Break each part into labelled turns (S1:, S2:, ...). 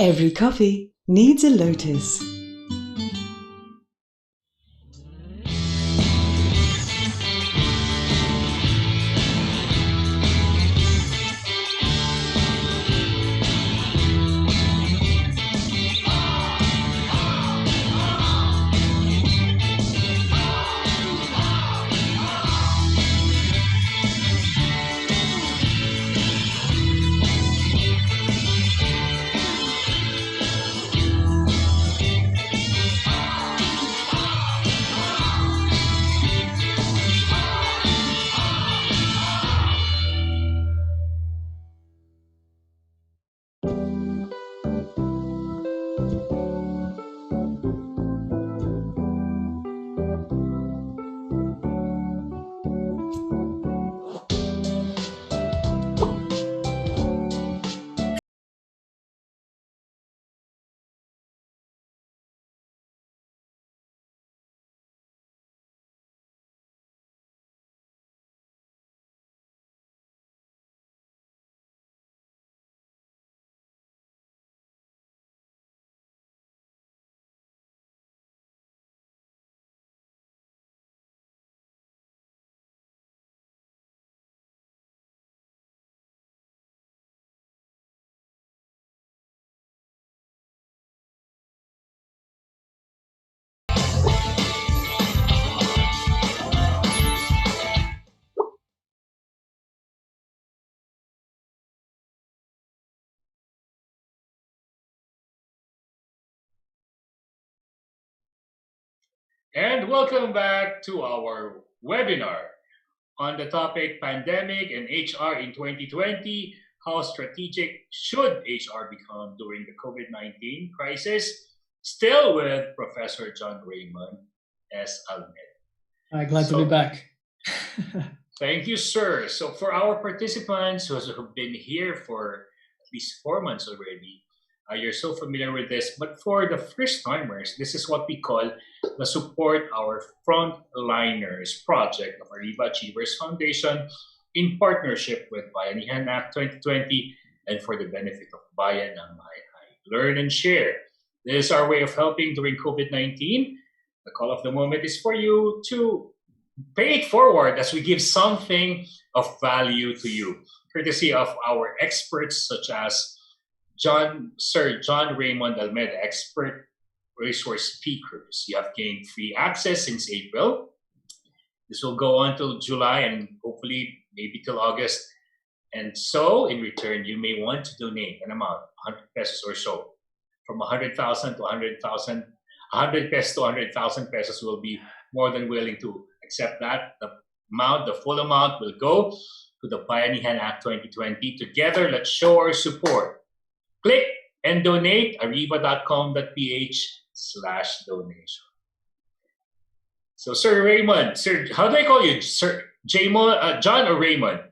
S1: Every coffee needs a lotus.
S2: And welcome back to our webinar on the topic Pandemic and HR in 2020. How strategic should HR become during the COVID-19 crisis? Still with Professor John Raymond S. Almeda.
S3: Glad to be
S2: So,
S3: back.
S2: thank you, sir. So, for our participants who have been here for at least 4 months already, you're so familiar with this. But for the first timers, this is what we call the Support Our Frontliners project of Ariva Achievers Foundation in partnership with Bayanihan Act 2020 and for the benefit of Bayan ng Mahay. Learn and share. This is our way of helping during COVID-19. The call of the moment is for you to pay it forward as we give something of value to you, courtesy of our experts such as Sir John Raymond Almeda, expert resource speakers. You have gained free access since April. This will go on till July and hopefully maybe till August. And so, in return, you may want to donate an amount, 100 pesos or so. From 100,000 to 100,000, 100 pesos to 100,000 pesos will be more than willing to accept that. The full amount will go to the Bayanihan Act 2020. Together, let's show our support. Click and donate ariva.com.ph/donation. So, Sir Raymond, Sir, how do I call you? Sir John or Raymond?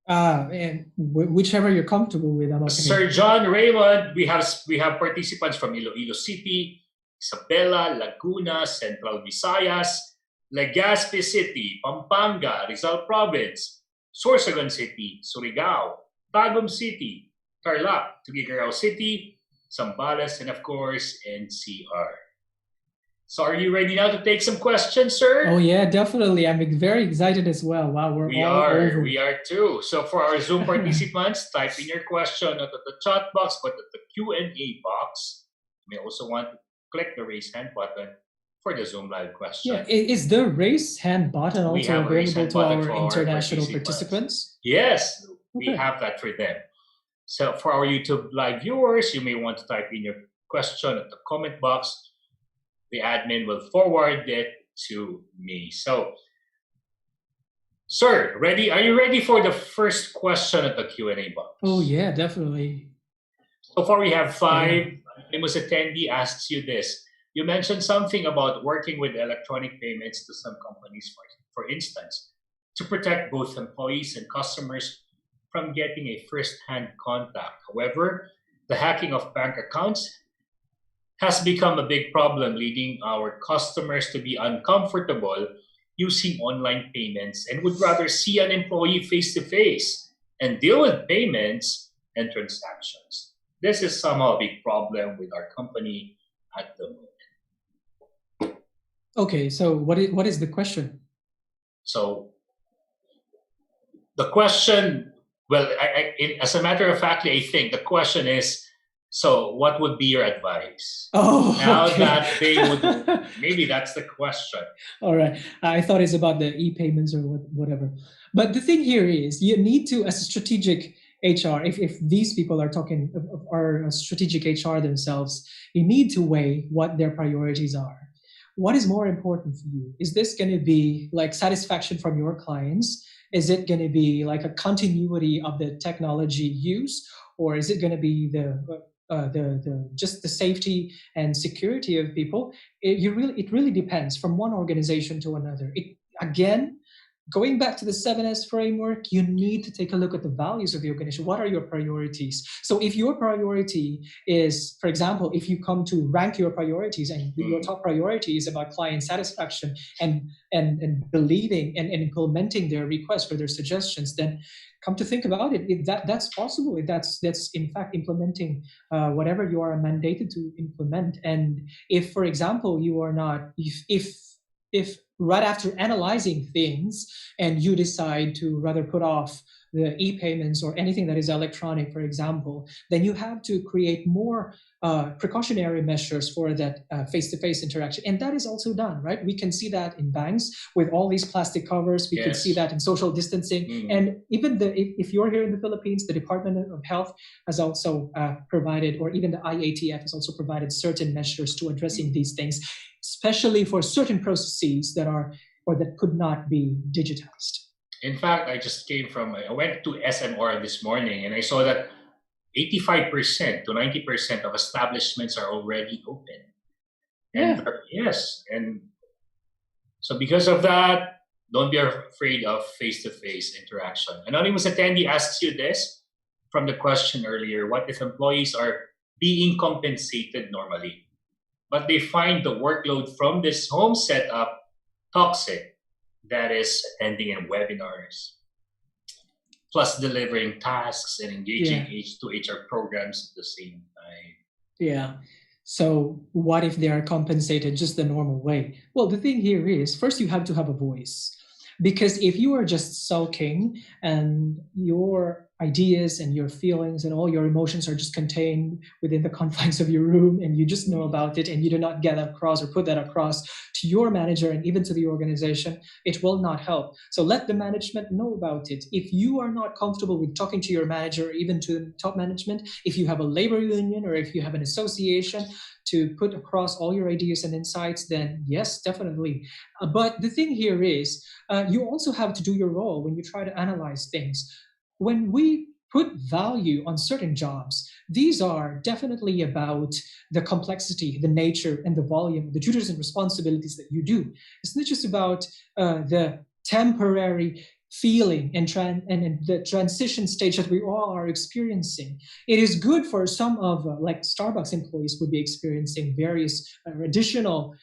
S3: And whichever you're comfortable with. I'm okay.
S2: Sir John Raymond, we have participants from Iloilo City, Isabela, Laguna, Central Visayas, Legazpi City, Pampanga, Rizal Province, Sorsogon City, Surigao, Tagum City, Tarlac, Tuguegarao City, Zambales, and of course, NCR. So are you ready now to take some questions, sir?
S3: Oh yeah, definitely. I'm very excited as well. Wow,
S2: we are too. So for our Zoom participants, type in your question not at the chat box, but at the Q&A box. You may also want to click the raise hand button for the Zoom live question.
S3: Yeah, is the raise hand button also available to our international participants?
S2: Yes, we have that for them. So for our YouTube live viewers, you may want to type in your question at the comment box. The admin will forward it to me. So, sir, ready? Are you ready for the first question at the Q&A box?
S3: Oh yeah, definitely.
S2: So far we have 5. Famous attendee asks you this. You mentioned something about working with electronic payments to some companies, for instance, to protect both employees and customers from getting a first-hand contact. However, the hacking of bank accounts has become a big problem, leading our customers to be uncomfortable using online payments and would rather see an employee face-to-face and deal with payments and transactions. this is somehow a big problem with our company at the moment.
S3: Okay, so what is the question?
S2: So the question, well, as a matter of fact, I think the question is, so what would be your advice?
S3: Oh,
S2: now
S3: okay.
S2: that they would, maybe that's the question.
S3: All right. I thought it's about the e-payments or whatever. But the thing here is you need to, as a strategic HR, if these people are talking, are strategic HR themselves, you need to weigh what their priorities are. What is more important for you? Is this going to be like satisfaction from your clients? Is it going to be like a continuity of the technology use? Or is it going to be the just the safety and security of people? It really depends from one organization to another. Again, going back to the 7S framework, you need to take a look at the values of the organization. What are your priorities? So if your priority is, for example, if you come to rank your priorities and your top priority is about client satisfaction and believing and implementing their requests or their suggestions, then come to think about it, if that's possible, if that's in fact implementing whatever you are mandated to implement. And if, for example, you are not, if right after analyzing things and you decide to rather put off the e-payments or anything that is electronic, for example, then you have to create more precautionary measures for that face-to-face interaction. And that is also done, right? We can see that in banks with all these plastic covers. We can see that in social distancing. And even if you're here in the Philippines, the Department of Health has also provided, or even the IATF has also provided certain measures to addressing these things, especially for certain processes that are or that could not be digitized.
S2: In fact, I went to SMR this morning and I saw that 85% to 90% of establishments are already open. And yes, and so because of that, don't be afraid of face-to-face interaction. Anonymous attendee asks you this from the question earlier: what if employees are being compensated normally, but they find the workload from this home setup toxic? That is attending in webinars, plus delivering tasks and engaging to HR programs at the same time.
S3: Yeah. So what if they are compensated just the normal way? Well, the thing here is, first you have to have a voice. Because if you are just sulking and your ideas and your feelings and all your emotions are just contained within the confines of your room and you just know about it and you do not get across or put that across to your manager and even to the organization, it will not help. So let the management know about it. If you are not comfortable with talking to your manager or even to top management, if you have a labor union or if you have an association to put across all your ideas and insights, then yes, definitely. But the thing here is, you also have to do your role when you try to analyze things. When we put value on certain jobs, these are definitely about the complexity, the nature, and the volume, the duties and responsibilities that you do. It's not just about the temporary feeling and the transition stage that we all are experiencing. It is good for some of, like Starbucks employees would be experiencing various additional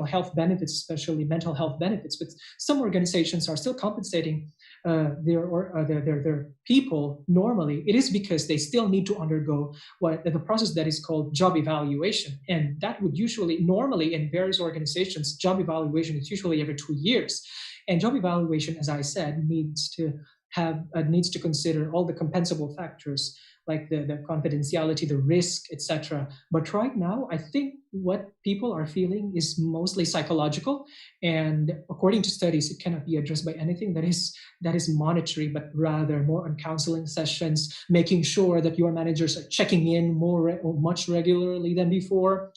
S3: health benefits, especially mental health benefits. But some organizations are still compensating their people normally. It is because they still need to undergo the process that is called job evaluation, and that would usually, normally in various organizations, job evaluation is usually every 2 years. And job evaluation, as I said, needs to consider all the compensable factors like the confidentiality, the risk, etc. But right now, I think what people are feeling is mostly psychological, and according to studies, it cannot be addressed by anything that is monetary, but rather more on counseling sessions, making sure that your managers are checking in much regularly than before,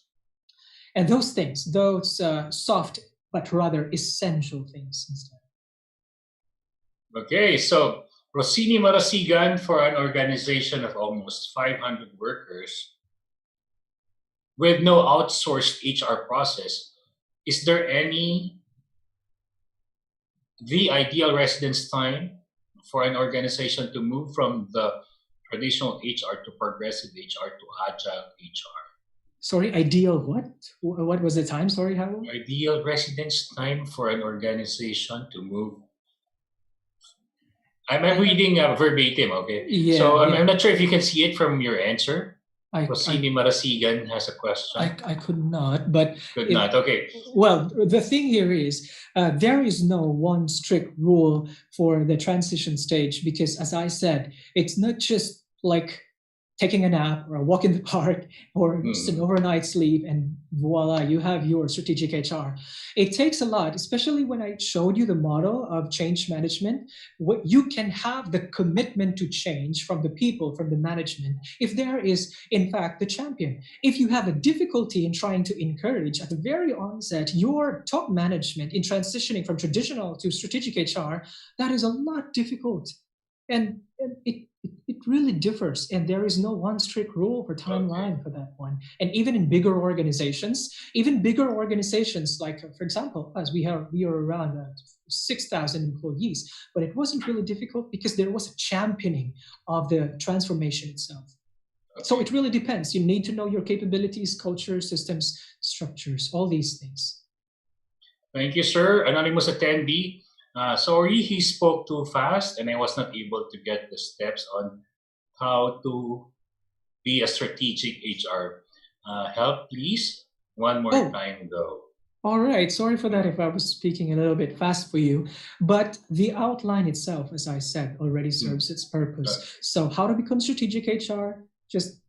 S3: and those things, those soft but rather essential things instead.
S2: Okay, so Rossini Marasigan, for an organization of almost 500 workers with no outsourced HR process, is there the ideal residence time for an organization to move from the traditional HR to progressive HR to agile HR?
S3: Sorry, ideal what? What was the time? Sorry, how?
S2: Ideal residence time for an organization to move. I'm reading verbatim, okay?
S3: Yeah,
S2: so I'm not sure if you can see it from your answer. Rosini Marasigan has a question.
S3: I could not, but
S2: Could not. Okay.
S3: Well, the thing here is there is no one strict rule for the transition stage because, as I said, it's not just like taking a nap or a walk in the park or just an overnight sleep and voila, you have your strategic HR. It takes a lot, especially when I showed you the model of change management. What you can have the commitment to change from the people, from the management, if there is, in fact, the champion. If you have a difficulty in trying to encourage at the very onset your top management in transitioning from traditional to strategic HR, that is a lot difficult. And it really differs, and there is no one strict rule for timeline for that one. And even in bigger organizations like, for example, as we are around 6,000 employees, but it wasn't really difficult because there was a championing of the transformation itself. So it really depends. You need to know your capabilities, culture, systems, structures, all these things.
S2: Thank you, sir. Anonymous attendee. Sorry, he spoke too fast and I was not able to get the steps on how to be a strategic HR. Help, please. One more time, though.
S3: All right. Sorry for that if I was speaking a little bit fast for you. But the outline itself, as I said, already serves its purpose. Okay. So how to become strategic HR? Just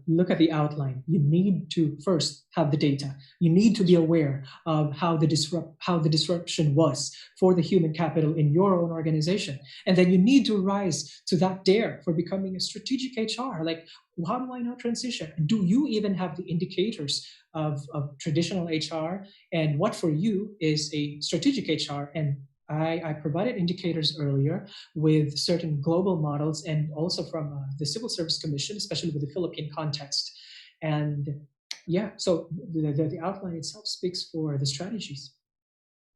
S3: look at the outline. You need to first have the data. You need to be aware of how the disruption was for the human capital in your own organization. And then you need to rise to that dare for becoming a strategic HR. Like, how do I now transition? Do you even have the indicators of traditional HR? And what for you is a strategic HR? And I provided indicators earlier with certain global models and also from the Civil Service Commission, especially with the Philippine context. And yeah, so the outline itself speaks for the strategies.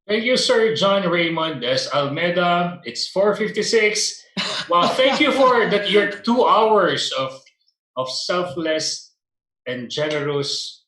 S2: Thank you, Sir John Raymund S. Almeda. It's 4:56. Wow, thank you for that. Your 2 hours of selfless and generous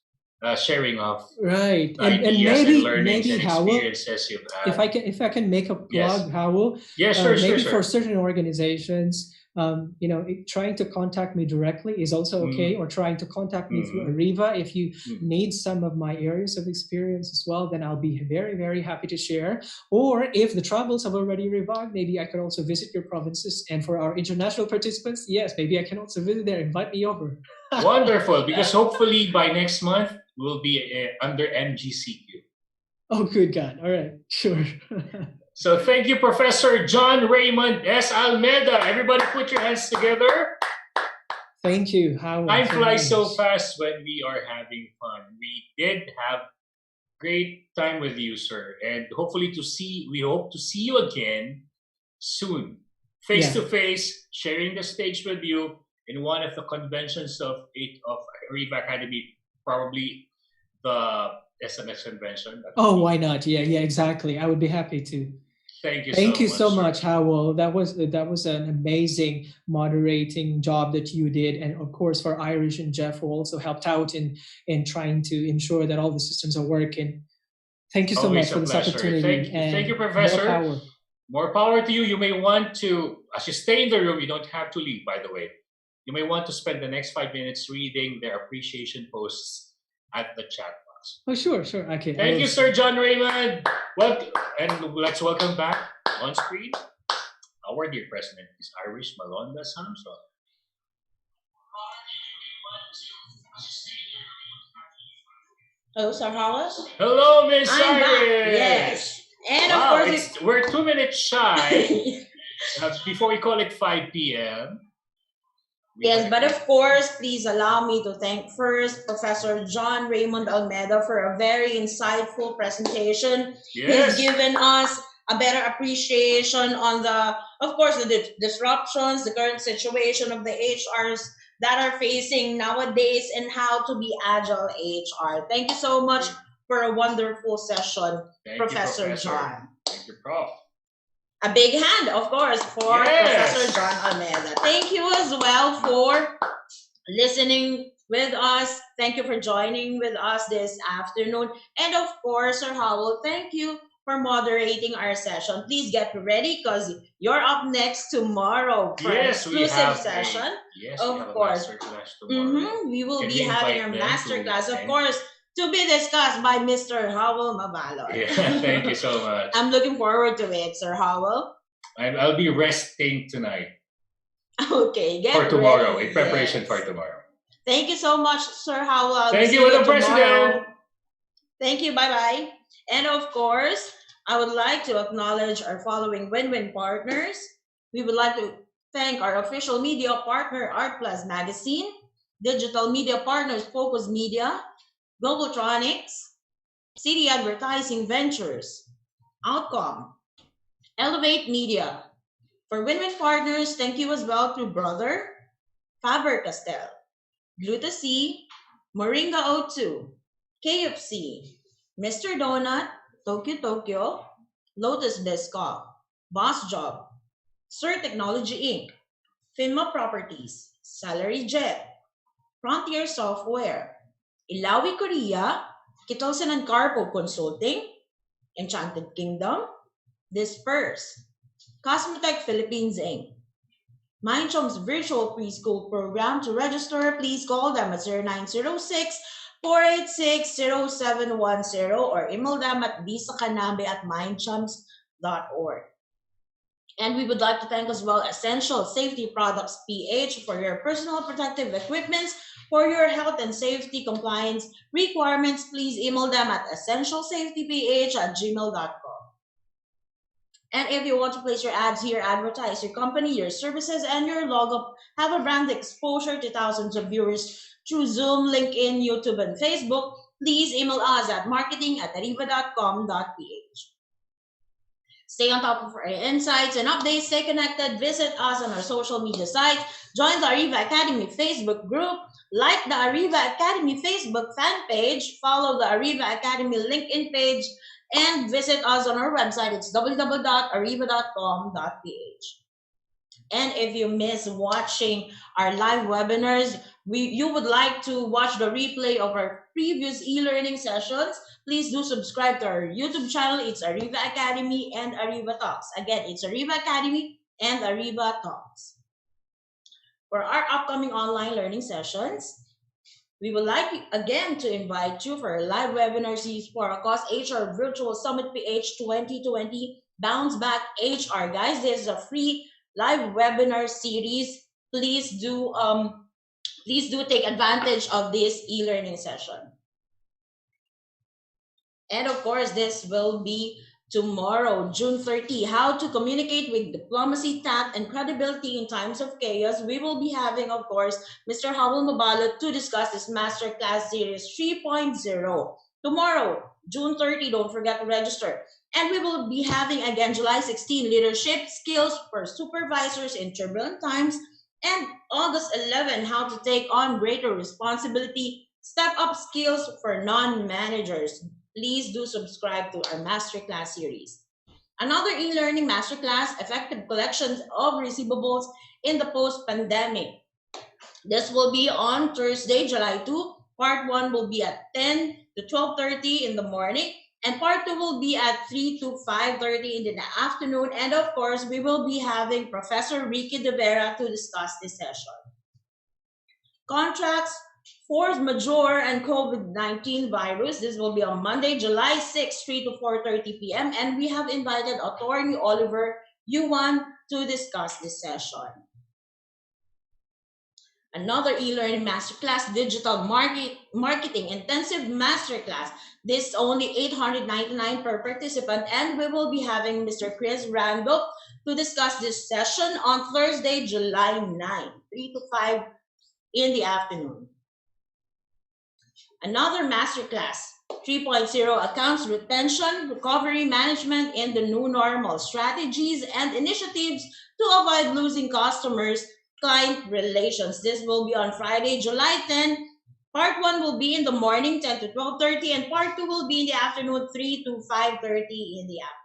S2: sharing of
S3: right
S2: ideas
S3: and
S2: learnings
S3: maybe
S2: and experiences you've had.
S3: If I can make a plug, Howell,
S2: sure,
S3: maybe
S2: sure.
S3: For certain organizations, trying to contact me directly is also okay, or trying to contact me through Ariva. If you need some of my areas of experience as well, then I'll be very, very happy to share. Or if the travels have already revived, maybe I could also visit your provinces. And for our international participants, yes, maybe I can also visit there. Invite me over.
S2: Wonderful, because hopefully by next month, we'll be under MGCQ.
S3: Oh, good God. All right, sure.
S2: So thank you, Professor John Raymund S. Almeda. Everybody put your hands together.
S3: Thank you, Howard.
S2: Time flies so fast when we are having fun. We did have great time with you, sir. And hopefully we hope to see you again soon. Face to face, sharing the stage with you in one of the conventions of Ariva Academy, probably the SMS convention.
S3: Why not? Yeah, exactly. I would be happy to. Thank you so much, Howell. That was an amazing moderating job that you did, and of course for Irish and Jeff, who also helped out in trying to ensure that all the systems are working. Thank you so much for this opportunity.
S2: Thank you, Professor. More power to you. You may want to, as you stay in the room, you don't have to leave, by the way. You may want to spend the next 5 minutes reading their appreciation posts at the chat box.
S3: Oh, sure. Okay.
S2: Thank you, Sir John Raymund. And let's welcome back on screen our dear president, Ms. Irish Malonda Samson.
S4: Hello, Sir Howard.
S2: Hello, Miss Irish.
S4: Yes. And
S2: wow,
S4: of course,
S2: we're 2 minutes shy before we call it 5 p.m.
S4: Yes, but of course, please allow me to thank first Professor John Raymund Almeda for a very insightful presentation.
S2: Yes.
S4: He's given us a better appreciation on the disruptions, the current situation of the HRs that are facing nowadays and how to be agile HR. Thank you so much for a wonderful session, Professor John.
S2: Thank you, Prof.
S4: A big hand, of course, for Professor John Almeda. Thank you as well for listening with us. Thank you for joining with us this afternoon. And of course, Sir Howell, thank you for moderating our session. Please get ready because you're up next tomorrow for an
S2: Yes, we
S4: exclusive
S2: have
S4: session.
S2: a yes, we
S4: Of
S2: have a
S4: course,
S2: master class tomorrow.
S4: we will
S2: Can
S4: be
S2: we
S4: having
S2: invite
S4: our
S2: them
S4: master
S2: to
S4: class, of
S2: attend?
S4: course, to be discussed by Mr. Howell
S2: Yeah,
S4: Mabalot.
S2: thank you so much.
S4: I'm looking forward to it, Sir Howell.
S2: I'll be resting tonight
S4: Okay, get
S2: for tomorrow,
S4: ready.
S2: in preparation for
S4: Yes.
S2: tomorrow.
S4: Thank you so much, Sir Howell. I'll
S2: Thank
S4: see
S2: you, Madam
S4: tomorrow.
S2: President.
S4: Thank you. Bye bye. And of course, I would like to acknowledge our following win-win partners. We would like to thank our official media partner, Art Plus Magazine, digital media partners, Focus Media, Globaltronics, City Advertising Ventures, Outcome, Elevate Media. For win-win partners, thank you as well to Brother, Faber-Castell, Gluta-C, Moringa O2, KFC, Mr. Donut, Tokyo Tokyo, Lotus Biscoff, Boss Job, Sir Technology Inc., Finma Properties, Salary Jet, Frontier Software, Ilawi Korea, Kitosan and Carpo Consulting, Enchanted Kingdom, Disperse, Cosmetech Philippines Inc., Mindchom's virtual preschool program. To register, please call them at 0906 486-0710 or email them at bisakanabe@mindchums.org. And we would like to thank as well Essential Safety Products PH for your personal protective equipments. For your health and safety compliance requirements, please email them at essentialsafetyph@gmail.com. And if you want to place your ads here, advertise your company, your services, and your logo, have a brand exposure to thousands of viewers through Zoom, LinkedIn, YouTube, and Facebook, please email us at marketing@ariva.com.ph. Stay on top of our insights and updates. Stay connected. Visit us on our social media sites. Join the Ariva Academy Facebook group. Like the Ariva Academy Facebook fan page. Follow the Ariva Academy LinkedIn page. And visit us on our website. It's www.ariva.com.ph. And if you miss watching our live webinars, you would like to watch the replay of our previous e-learning sessions, please do subscribe to our YouTube channel. It's Ariva Academy and Ariva Talks. Again, it's Ariva Academy and Ariva Talks. For our upcoming online learning sessions, we would like again to invite you for a live webinar series for ACOS HR Virtual Summit PH 2020 Bounce Back HR. Guys, this is a free live webinar series. Please do take advantage of this e-learning session. And of course, this will be tomorrow, June 30. How to communicate with diplomacy, tact, and credibility in times of chaos. We will be having, of course, Mr. Howell Mabalot to discuss this Masterclass Series 3.0. Tomorrow, June 30, don't forget to register. And we will be having again July 16, Leadership Skills for Supervisors in Turbulent Times. And August 11, how to take on greater responsibility, step up skills for non-managers. Please do subscribe to our Masterclass series. Another e-learning Masterclass, Effective Collections of Receivables in the Post-Pandemic. This will be on Thursday, July 2. Part 1 will be at 10 to 12:30 in the morning. And part 2 will be at 3 to 5:30 in the afternoon. And of course, we will be having Professor Ricky De Vera to discuss this session. Contracts, force majeure, and COVID-19 virus. This will be on Monday, July 6, 3 to 4:30 p.m. And we have invited Attorney Oliver Yuan to discuss this session. Another e-learning masterclass, Digital Marketing Intensive Masterclass. This is only $899 per participant, and we will be having Mr. Chris Randolph to discuss this session on Thursday, July 9, 3 to 5 in the afternoon. Another masterclass, 3.0 Accounts Retention, Recovery Management in the New Normal, Strategies and Initiatives to Avoid Losing Customers, Client Relations. This will be on Friday, July 10. Part 1 will be in the morning, 10 to 12:30, and part 2 will be in the afternoon, 3 to 5:30 in the afternoon.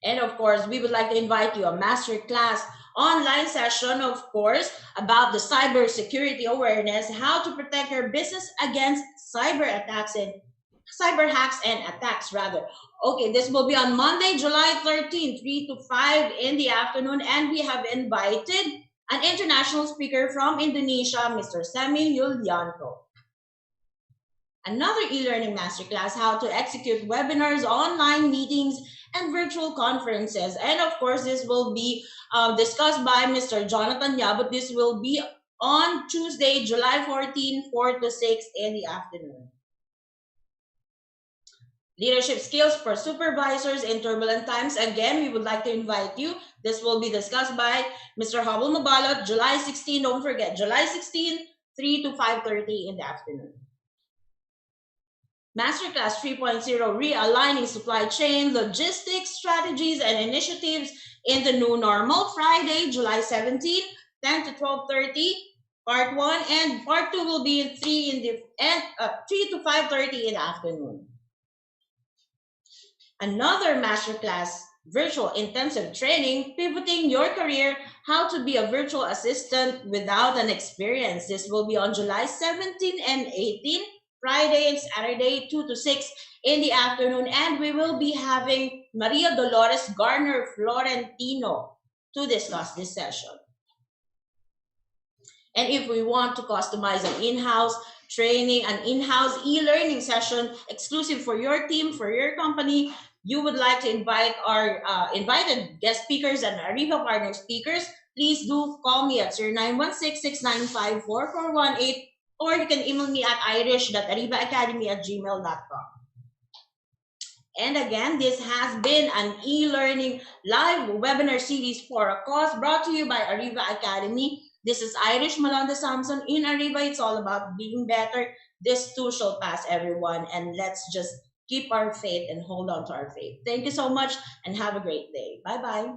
S4: And of course, we would like to invite you a masterclass online session, of course, about the cybersecurity awareness, how to protect your business against cyber attacks in cyber hacks and attacks rather. Okay, this will be on Monday, July 13th, 3 to 5 in the afternoon, and we have invited an international speaker from Indonesia, Mr. Semi Yulianto. Another e-learning masterclass, how to execute webinars, online meetings, and virtual conferences. And of course, this will be discussed by Mr. Jonathan Yabut. This will be on Tuesday, July 14, 4 to 6 in the afternoon. Leadership skills for supervisors in turbulent times. Again, we would like to invite you. This will be discussed by Mr. Hubble Mabalot, July 16. Don't forget, July 16, 3 to 5:30 in the afternoon. Masterclass 3.0, realigning supply chain, logistics, strategies, and initiatives in the new normal. Friday, July 17, 10 to 12:30. Part 1 and part 2 will be in 3 to 5:30 in the afternoon. Another masterclass, virtual intensive training, pivoting your career, how to be a virtual assistant without an experience. This will be on July 17 and 18, Friday and Saturday, 2 to 6 in the afternoon. And we will be having Maria Dolores Garner Florentino to discuss this session. And if we want to customize an in-house training, an in-house e-learning session exclusive for your team, for your company, you would like to invite our invited guest speakers and Ariva partner speakers, please do call me at 0916-695-4418, or you can email me at irish.arivaacademy@gmail.com. And again, this has been an e-learning live webinar series for a cause brought to you by Ariva Academy. This is Irish Malonda Samson in Ariva. It's all about being better. This too shall pass, everyone. And let's just keep our faith and hold on to our faith. Thank you so much and have a great day. Bye-bye.